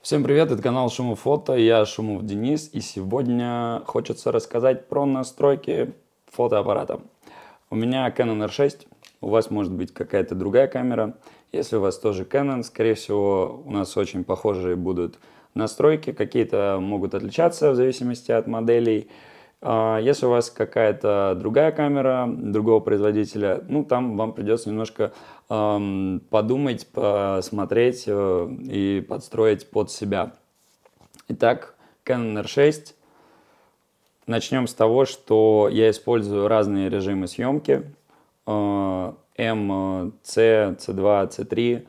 Всем привет, это канал Шумов Фото, я Шумов Денис, и сегодня хочется рассказать про настройки фотоаппарата. У меня Canon R6, у вас может быть какая-то другая камера. Если у вас тоже Canon, скорее всего, у нас очень похожие будут настройки, какие-то могут отличаться в зависимости от моделей. Если у вас какая-то другая камера, другого производителя, ну там вам придется немножко подумать, посмотреть и подстроить под себя. Итак, Canon R6. Начнем с того, что я использую разные режимы съемки. M, C, C2, C3.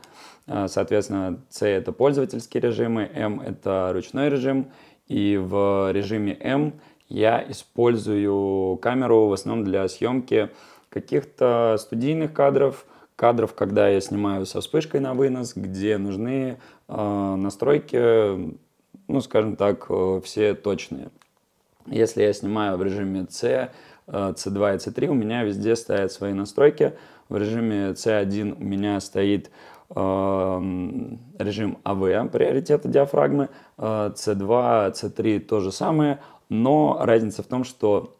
Соответственно, C это пользовательские режимы, M это ручной режим. И в режиме M я использую камеру в основном для съемки каких-то студийных кадров, когда я снимаю со вспышкой на вынос, где нужны настройки, ну, скажем так, все точные. Если я снимаю в режиме C, C2 и C3, у меня везде стоят свои настройки. В режиме C1 у меня стоит режим AV, приоритета диафрагмы, C2, C3 то же самое, но разница в том, что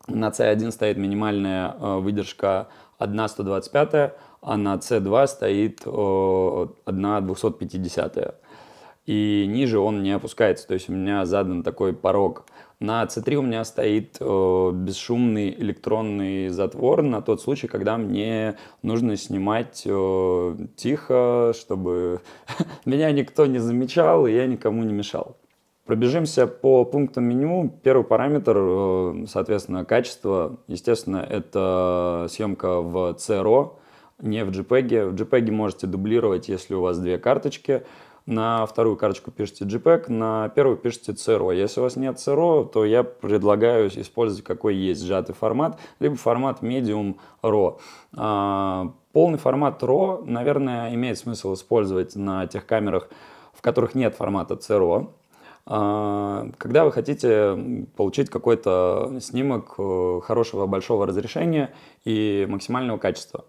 на C1 стоит минимальная выдержка 1/125, а на C2 стоит 1/250. И ниже он не опускается, то есть у меня задан такой порог. На C3 у меня стоит бесшумный электронный затвор на тот случай, когда мне нужно снимать тихо, чтобы меня никто не замечал и я никому не мешал. Пробежимся по пунктам меню. Первый параметр, соответственно, качество. Естественно, это съемка в CRO, не в JPEG. В JPEG можете дублировать, если у вас две карточки. На вторую карточку пишите JPEG, на первую пишите CRO. Если у вас нет CRO, то я предлагаю использовать какой есть сжатый формат, либо формат Medium RAW. Полный формат RAW, наверное, имеет смысл использовать на тех камерах, в которых нет формата CRO. Когда вы хотите получить какой-то снимок хорошего большого разрешения и максимального качества.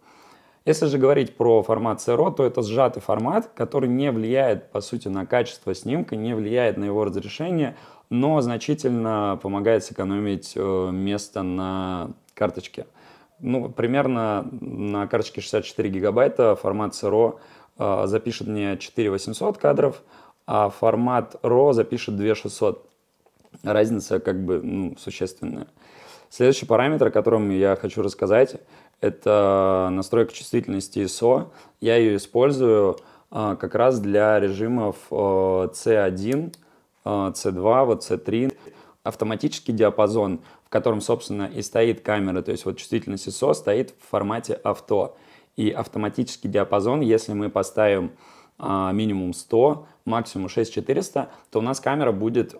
Если же говорить про формат CRO, то это сжатый формат, который не влияет, по сути, на качество снимка, не влияет на его разрешение, но значительно помогает сэкономить место на карточке. Ну, примерно на карточке 64 гигабайта формат CRO запишет мне 4800 кадров, а формат RAW запишет 2600. Разница как бы существенная. Следующий параметр, о котором я хочу рассказать, это настройка чувствительности ISO. Я ее использую как раз для режимов C1, C2, вот C3. Автоматический диапазон, в котором, собственно, и стоит камера, то есть вот чувствительность ISO стоит в формате авто. И автоматический диапазон, если мы поставим минимум 100, максимум 6400, то у нас камера будет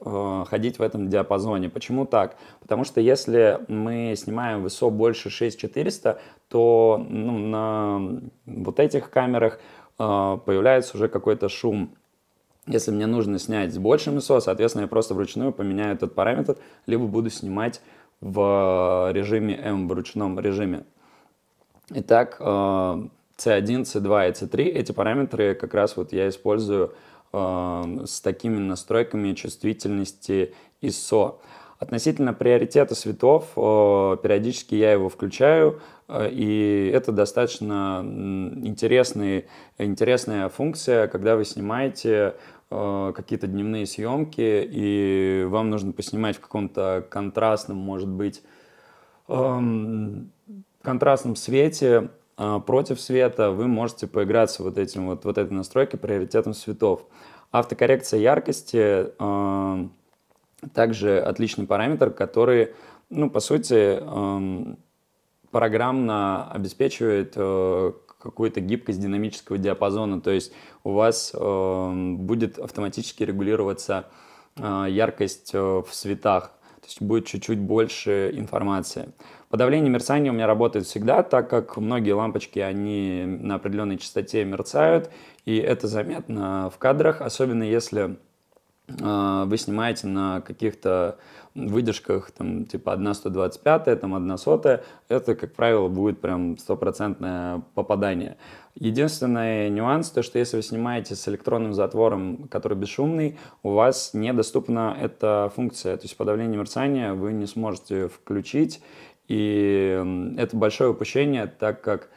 ходить в этом диапазоне. Почему так? Потому что если мы снимаем в ISO больше 6400, то на вот этих камерах появляется уже какой-то шум. Если мне нужно снять с большим ISO, соответственно, я просто вручную поменяю этот параметр, либо буду снимать в режиме M, в ручном режиме. Итак, C1, C2 и C3, эти параметры как раз вот я использую с такими настройками чувствительности ISO. Относительно приоритета светов, периодически я его включаю, и это достаточно интересная функция, когда вы снимаете какие-то дневные съемки, и вам нужно поснимать в каком-то контрастном, может быть, контрастном свете, против света, вы можете поиграться вот этой настройкой приоритетом светов. Автокоррекция яркости также отличный параметр, который, по сути, программно обеспечивает какую-то гибкость динамического диапазона. То есть у вас будет автоматически регулироваться яркость в светах. То есть будет чуть-чуть больше информации. Подавление мерцания у меня работает всегда, так как многие лампочки, они на определенной частоте мерцают, и это заметно в кадрах, особенно если вы снимаете на каких-то выдержках, там, типа 1/125, там, 1/100, это, как правило, будет прям стопроцентное попадание. Единственный нюанс, то что если вы снимаете с электронным затвором, который бесшумный, у вас недоступна эта функция, то есть подавление мерцания вы не сможете включить, и это большое упущение, так как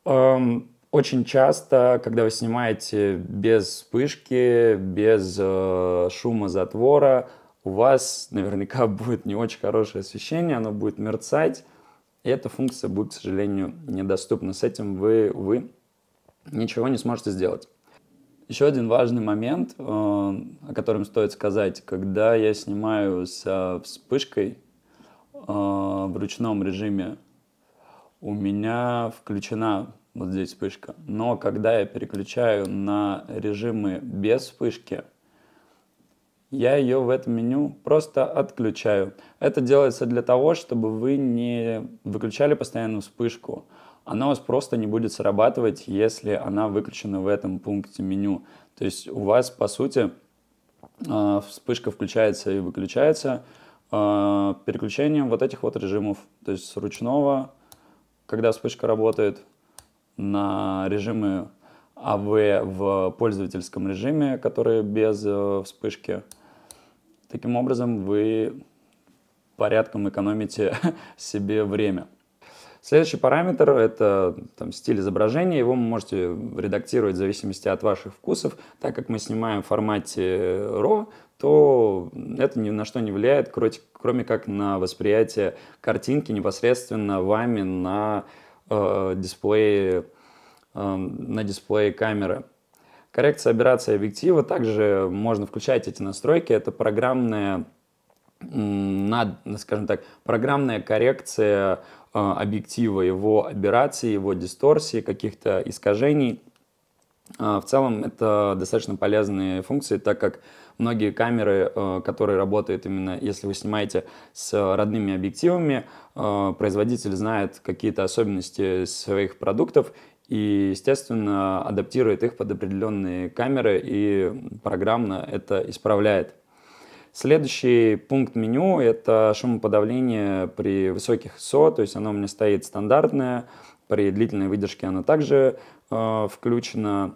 очень часто, когда вы снимаете без вспышки, без шума затвора, у вас наверняка будет не очень хорошее освещение, оно будет мерцать, и эта функция будет, к сожалению, недоступна. С этим вы, увы, ничего не сможете сделать. Еще один важный момент, о котором стоит сказать, когда я снимаю с вспышкой в ручном режиме, у меня включена вот здесь вспышка, но когда я переключаю на режимы без вспышки, я ее в этом меню просто отключаю. Это делается для того, чтобы вы не выключали постоянно вспышку. Она у вас просто не будет срабатывать, если она выключена в этом пункте меню. То есть у вас, по сути, вспышка включается и выключается переключением вот этих вот режимов. То есть с ручного, когда вспышка работает, на режимы AV в пользовательском режиме, которые без вспышки. Таким образом, вы порядком экономите себе время. Следующий параметр – это стиль изображения. Его вы можете редактировать в зависимости от ваших вкусов. Так как мы снимаем в формате RAW, то это ни на что не влияет, кроме как на восприятие картинки непосредственно вами на дисплее камеры. Коррекция аберрации объектива. Также можно включать эти настройки. Это программная, скажем так, программная коррекция объектива, его аберрации, его дисторсии, каких-то искажений. В целом это достаточно полезные функции, так как многие камеры, которые работают именно если вы снимаете с родными объективами, производитель знает какие-то особенности своих продуктов и, естественно, адаптирует их под определенные камеры и программно это исправляет. Следующий пункт меню – это шумоподавление при высоких ISO, то есть оно у меня стоит стандартное, при длительной выдержке оно также включено.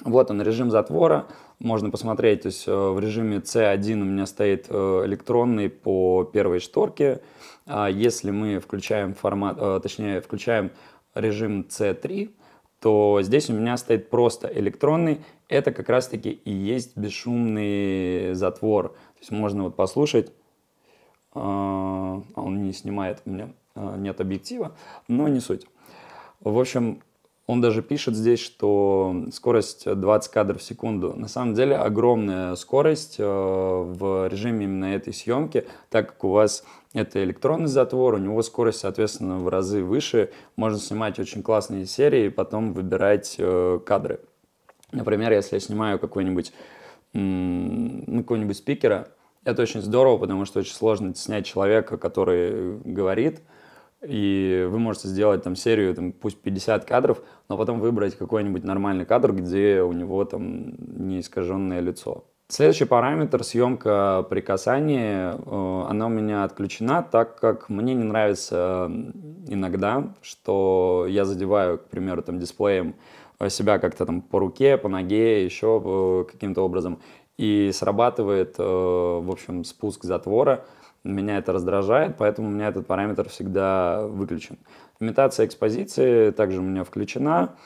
Вот он, режим затвора, можно посмотреть, то есть в режиме C1 у меня стоит электронный по первой шторке. Если мы включаем включаем режим C3, то здесь у меня стоит просто электронный. Это как раз-таки и есть бесшумный затвор. То есть можно вот послушать, он не снимает, у меня нет объектива, но не суть. В общем, он даже пишет здесь, что скорость 20 кадров в секунду. На самом деле огромная скорость в режиме именно этой съемки, так как у вас это электронный затвор, у него скорость, соответственно, в разы выше. Можно снимать очень классные серии и потом выбирать кадры. Например, если я снимаю какого-нибудь спикера, это очень здорово, потому что очень сложно снять человека, который говорит, и вы можете сделать серию, пусть 50 кадров, но потом выбрать какой-нибудь нормальный кадр, где у него не искаженное лицо. Следующий параметр – съемка при касании. Она у меня отключена, так как мне не нравится иногда, что я задеваю, к примеру, дисплеем себя как-то по руке, по ноге, еще каким-то образом, и срабатывает, в общем, спуск затвора. Меня это раздражает, поэтому у меня этот параметр всегда выключен. Имитация экспозиции также у меня включена.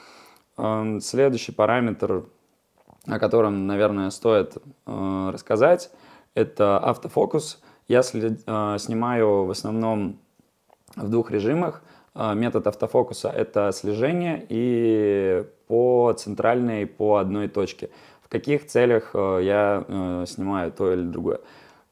Следующий параметр, о котором, наверное, стоит рассказать, это автофокус. Я снимаю в основном в двух режимах. Метод автофокуса – это слежение и по центральной, по одной точке. В каких целях я снимаю то или другое.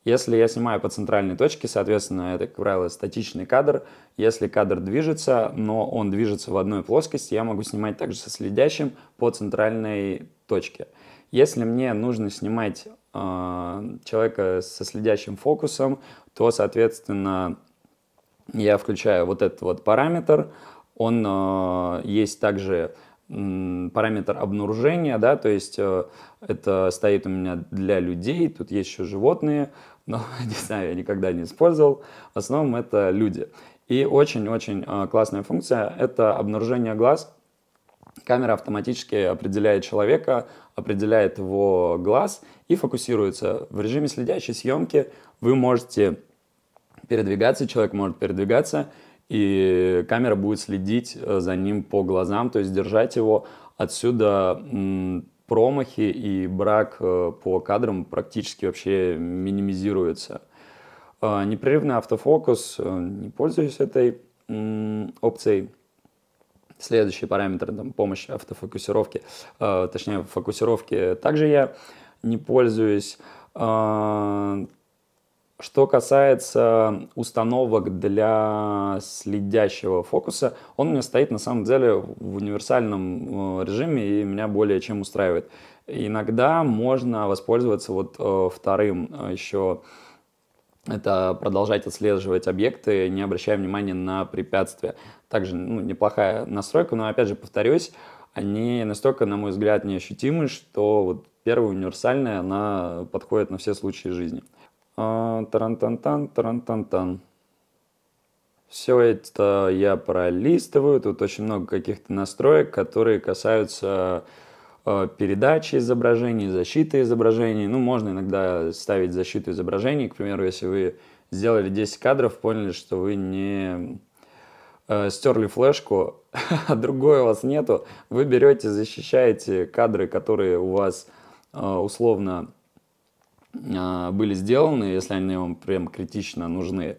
Если я снимаю по центральной точке, соответственно, это, как правило, статичный кадр. Если кадр движется, но он движется в одной плоскости, я могу снимать также со следящим по центральной точке. Если мне нужно снимать человека со следящим фокусом, то, соответственно, я включаю вот этот вот параметр. Он есть также параметр обнаружения, да, то есть это стоит у меня для людей, тут есть еще животные, но, не знаю, я никогда не использовал. В основном это люди. И очень-очень классная функция – это обнаружение глаз. камера автоматически определяет человека, определяет его глаз и фокусируется. В режиме следящей съемки вы можете передвигаться, человек может передвигаться, и камера будет следить за ним по глазам, то есть держать его. Отсюда промахи и брак по кадрам практически вообще минимизируются. Непрерывный автофокус, не пользуюсь этой опцией. Следующий параметр, там, помощь автофокусировки, точнее фокусировки, также я не пользуюсь. Что касается установок для следящего фокуса, он у меня стоит на самом деле в универсальном режиме и меня более чем устраивает. Иногда можно воспользоваться вот вторым еще, это продолжать отслеживать объекты, не обращая внимания на препятствия. Также неплохая настройка, но опять же повторюсь, они настолько, на мой взгляд, неощутимы, что вот первая универсальная, она подходит на все случаи жизни. Тарантантан, тарантантан. Все это я пролистываю. Тут очень много каких-то настроек, которые касаются передачи изображений, защиты изображений. Ну, можно иногда ставить защиту изображений. К примеру, если вы сделали 10 кадров, поняли, что вы не стерли флешку, а другой у вас нету, вы берете, защищаете кадры, которые у вас условно были сделаны, если они вам прям критично нужны.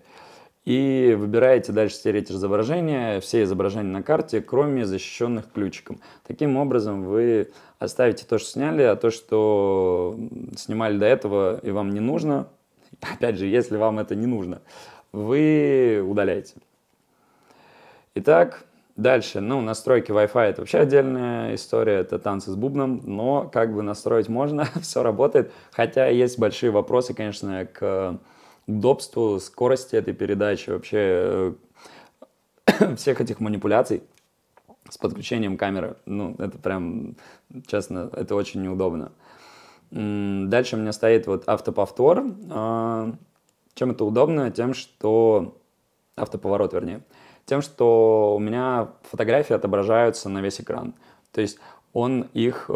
И выбираете дальше стереть изображения, все изображения на карте, кроме защищенных ключиком. Таким образом вы оставите то, что сняли, а то, что снимали до этого и вам не нужно, опять же, если вам это не нужно, вы удаляете. Итак, дальше, настройки Wi-Fi это вообще отдельная история, это танцы с бубном, но как бы настроить можно, все работает, хотя есть большие вопросы, конечно, к удобству, скорости этой передачи, вообще всех этих манипуляций с подключением камеры, это прям, честно, это очень неудобно. Дальше у меня стоит вот автоповтор, чем это удобно? Тем, что автоповорот, вернее. Тем, что у меня фотографии отображаются на весь экран. То есть он их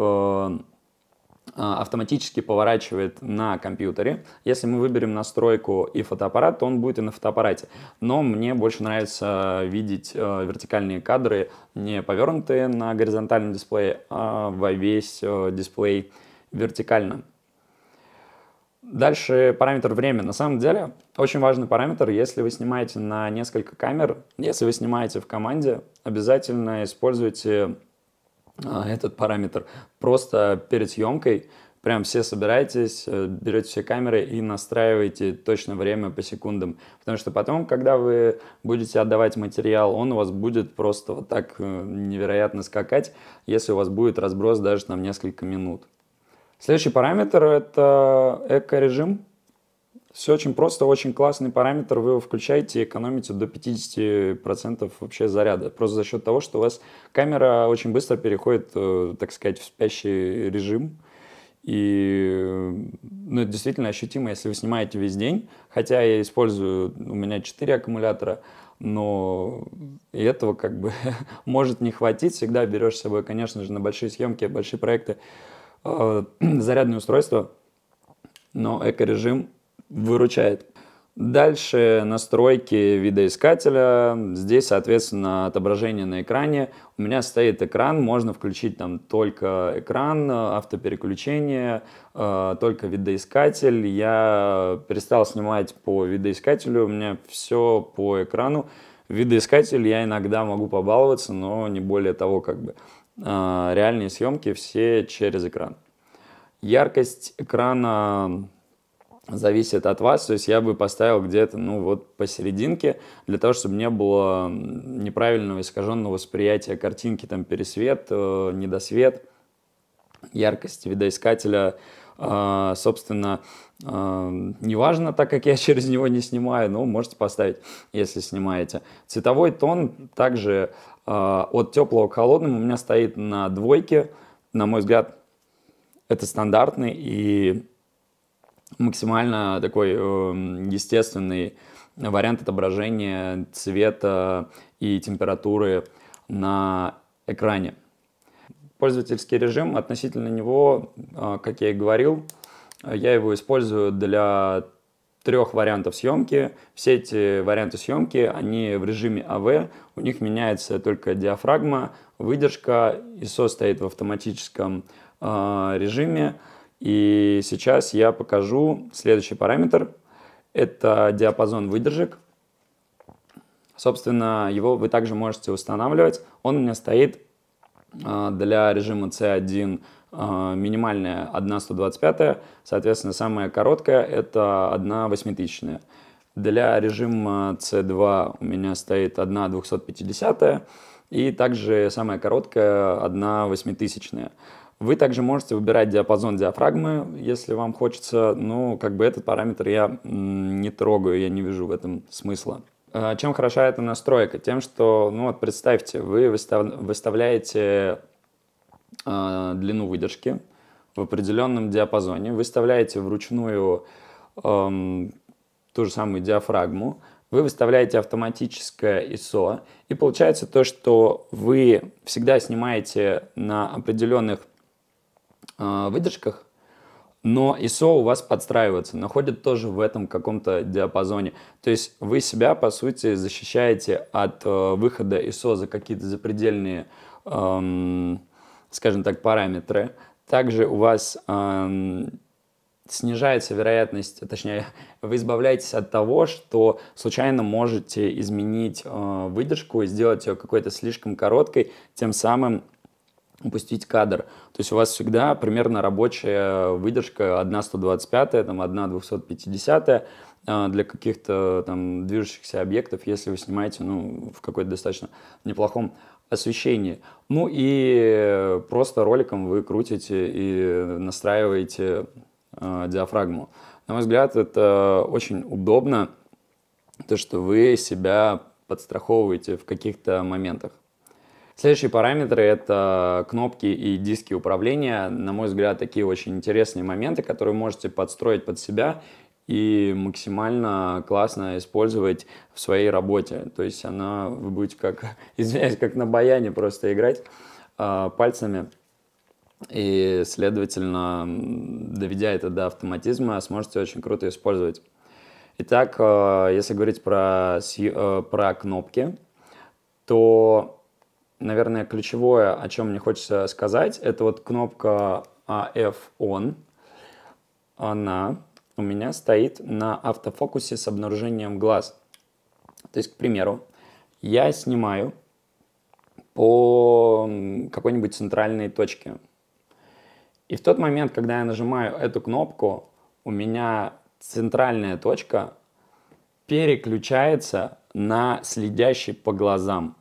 автоматически поворачивает на компьютере. Если мы выберем настройку и фотоаппарат, то он будет и на фотоаппарате. Но мне больше нравится видеть вертикальные кадры, не повернутые на горизонтальном дисплее, а во весь дисплей вертикально. Дальше параметр время. На самом деле, очень важный параметр, если вы снимаете на несколько камер, если вы снимаете в команде, обязательно используйте этот параметр. Просто перед съемкой прям все собираетесь, берете все камеры и настраиваете точное время по секундам. Потому что потом, когда вы будете отдавать материал, он у вас будет просто вот так невероятно скакать, если у вас будет разброс даже там несколько минут. Следующий параметр – это эко-режим. Все очень просто, очень классный параметр. Вы его включаете и экономите до 50% вообще заряда. Просто за счет того, что у вас камера очень быстро переходит, так сказать, в спящий режим. И это действительно ощутимо, если вы снимаете весь день. Хотя я использую, у меня 4 аккумулятора, но и этого как бы может не хватить. Всегда берешь с собой, конечно же, на большие съемки, большие проекты зарядное устройство, но эко-режим выручает. Дальше настройки видоискателя. Здесь, соответственно, отображение на экране. У меня стоит экран, можно включить там только экран, автопереключение, только видоискатель. Я перестал снимать по видоискателю, у меня все по экрану. Видоискатель я иногда могу побаловаться, но не более того, как бы. Реальные съемки все через экран. Яркость экрана зависит от вас, то есть я бы поставил где-то, вот посерединке, для того, чтобы не было неправильного искаженного восприятия картинки, там пересвет, недосвет. Яркость видоискателя, собственно, неважно, так как я через него не снимаю, но можете поставить, если снимаете. Цветовой тон также от теплого к холодному у меня стоит на 2. На мой взгляд, это стандартный и максимально такой естественный вариант отображения цвета и температуры на экране. Пользовательский режим, относительно него, как я и говорил, я его использую для 3 вариантов съемки. Все эти варианты съемки, они в режиме AV, у них меняется только диафрагма, выдержка, ISO стоит в автоматическом режиме. И сейчас я покажу следующий параметр. Это диапазон выдержек. Собственно, его вы также можете устанавливать. Он у меня стоит для режима C1 минимальная 1/125, соответственно, самая короткая это 1/8000. Для режима C2 у меня стоит 1/250 и также самая короткая 1/8000. Вы также можете выбирать диапазон диафрагмы, если вам хочется, но как бы этот параметр я не трогаю, я не вижу в этом смысла. Чем хороша эта настройка? Тем, что, ну вот представьте, вы выставляете длину выдержки в определенном диапазоне, выставляете вручную ту же самую диафрагму, вы выставляете автоматическое ISO, и получается то, что вы всегда снимаете на определенных выдержках, но ISO у вас подстраивается, находит тоже в этом каком-то диапазоне. То есть вы себя, по сути, защищаете от выхода ISO за какие-то запредельные, скажем так, параметры. Также у вас снижается вероятность, точнее, вы избавляетесь от того, что случайно можете изменить выдержку и сделать ее какой-то слишком короткой, тем самым упустить кадр. То есть у вас всегда примерно рабочая выдержка 1/125, там 1/250 для каких-то там движущихся объектов, если вы снимаете, ну, в какой-то достаточно неплохом освещении. Ну и просто роликом вы крутите и настраиваете диафрагму. На мой взгляд, это очень удобно, то, что вы себя подстраховываете в каких-то моментах. Следующие параметры – это кнопки и диски управления. На мой взгляд, такие очень интересные моменты, которые можете подстроить под себя и максимально классно использовать в своей работе. То есть вы будете как, извиняюсь, как на баяне просто играть пальцами. И, следовательно, доведя это до автоматизма, сможете очень круто использовать. Итак, если говорить про кнопки, то, наверное, ключевое, о чем мне хочется сказать, это вот кнопка AF On. Она у меня стоит на автофокусе с обнаружением глаз. То есть, к примеру, я снимаю по какой-нибудь центральной точке. И в тот момент, когда я нажимаю эту кнопку, у меня центральная точка переключается на следящий по глазам.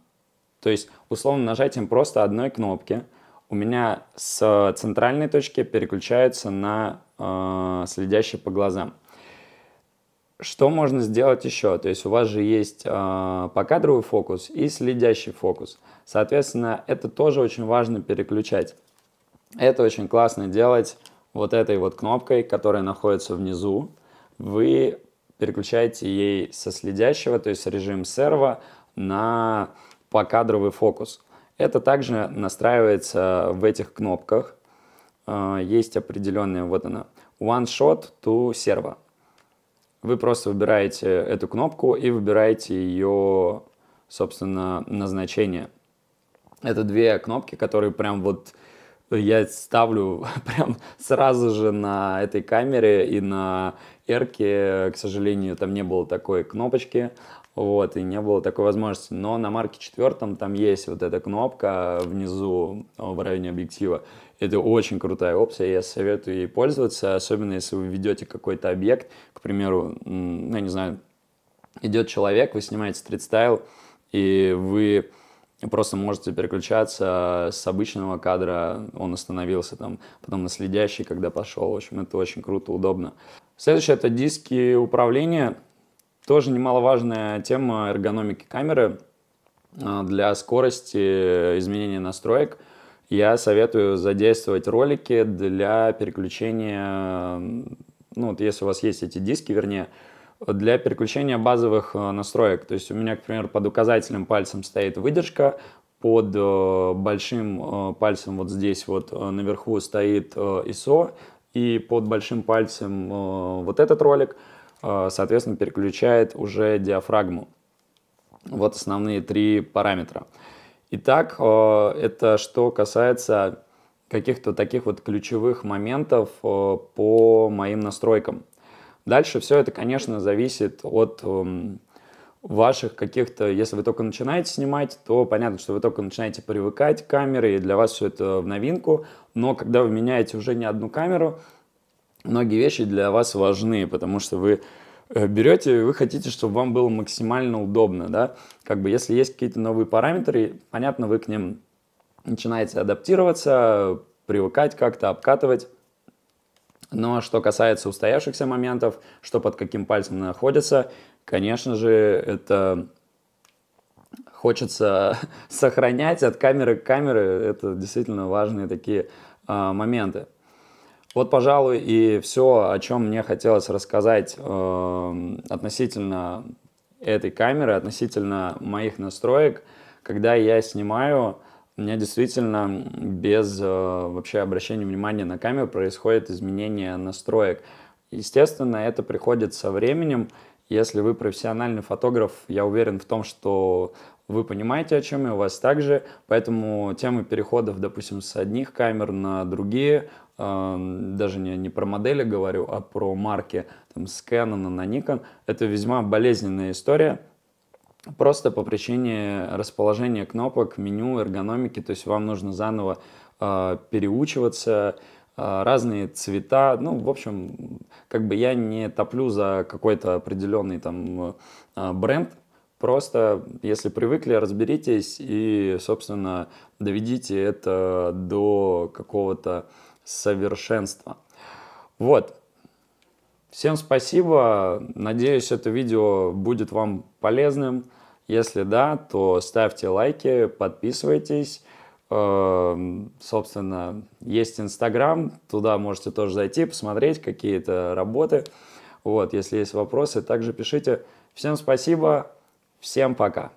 То есть, условно, нажатием просто одной кнопки у меня с центральной точки переключается на следящий по глазам. Что можно сделать еще? То есть у вас же есть покадровый фокус и следящий фокус. Соответственно, это тоже очень важно переключать. Это очень классно делать вот этой вот кнопкой, которая находится внизу. Вы переключаете ей со следящего, то есть режим серво, на покадровый фокус. Это также настраивается в этих кнопках. Есть определенная, вот она, One Shot to Servo. Вы просто выбираете эту кнопку и выбираете ее, собственно, назначение. Это две кнопки, которые прям вот я ставлю прям сразу же на этой камере и на Эрке. К сожалению, там не было такой кнопочки, вот, и не было такой возможности. Но на Марке 4 там есть вот эта кнопка внизу в районе объектива. Это очень крутая опция, я советую ей пользоваться, особенно если вы ведете какой-то объект. К примеру, ну, я не знаю, идет человек, вы снимаете стрит-стайл, и вы просто можете переключаться с обычного кадра, он остановился там, потом на следящий, когда пошел. В общем, это очень круто, удобно. Следующее – это диски управления. Тоже немаловажная тема эргономики камеры. Для скорости изменения настроек я советую задействовать ролики для переключения, ну вот если у вас есть эти диски, вернее, для переключения базовых настроек. То есть у меня, к примеру, под указательным пальцем стоит выдержка, под большим пальцем вот здесь вот наверху стоит ISO, и под большим пальцем вот этот ролик, соответственно, переключает уже диафрагму. Вот основные три параметра. Итак, это что касается каких-то таких вот ключевых моментов по моим настройкам. Дальше все это, конечно, зависит от ваших каких-то, если вы только начинаете снимать, то понятно, что вы только начинаете привыкать к камере, и для вас все это в новинку, но когда вы меняете уже не одну камеру, многие вещи для вас важны, потому что вы берете, вы хотите, чтобы вам было максимально удобно, да, как бы если есть какие-то новые параметры, понятно, вы к ним начинаете адаптироваться, привыкать как-то, обкатывать. Но что касается устоявшихся моментов, что под каким пальцем находится, конечно же, это хочется сохранять от камеры к камере. Это действительно важные такие моменты. Вот, пожалуй, и все, о чем мне хотелось рассказать относительно этой камеры, относительно моих настроек. Когда я снимаю, у меня действительно без вообще обращения внимания на камеру происходит изменение настроек. Естественно, это приходит со временем. Если вы профессиональный фотограф, я уверен в том, что вы понимаете, о чем я, у вас также. Поэтому тема переходов, допустим, с одних камер на другие, даже не про модели говорю, а про марки, там, с Canon на Nikon, это весьма болезненная история. Просто по причине расположения кнопок, меню, эргономики, то есть вам нужно заново переучиваться, разные цвета, ну, в общем, как бы я не топлю за какой-то определенный там бренд, просто если привыкли, разберитесь и, собственно, доведите это до какого-то совершенства. Вот. Всем спасибо, надеюсь, это видео будет вам полезным. Если да, то ставьте лайки, подписывайтесь. Собственно, есть Инстаграм, туда можете тоже зайти, посмотреть какие-то работы. Вот, если есть вопросы, также пишите. Всем спасибо, всем пока.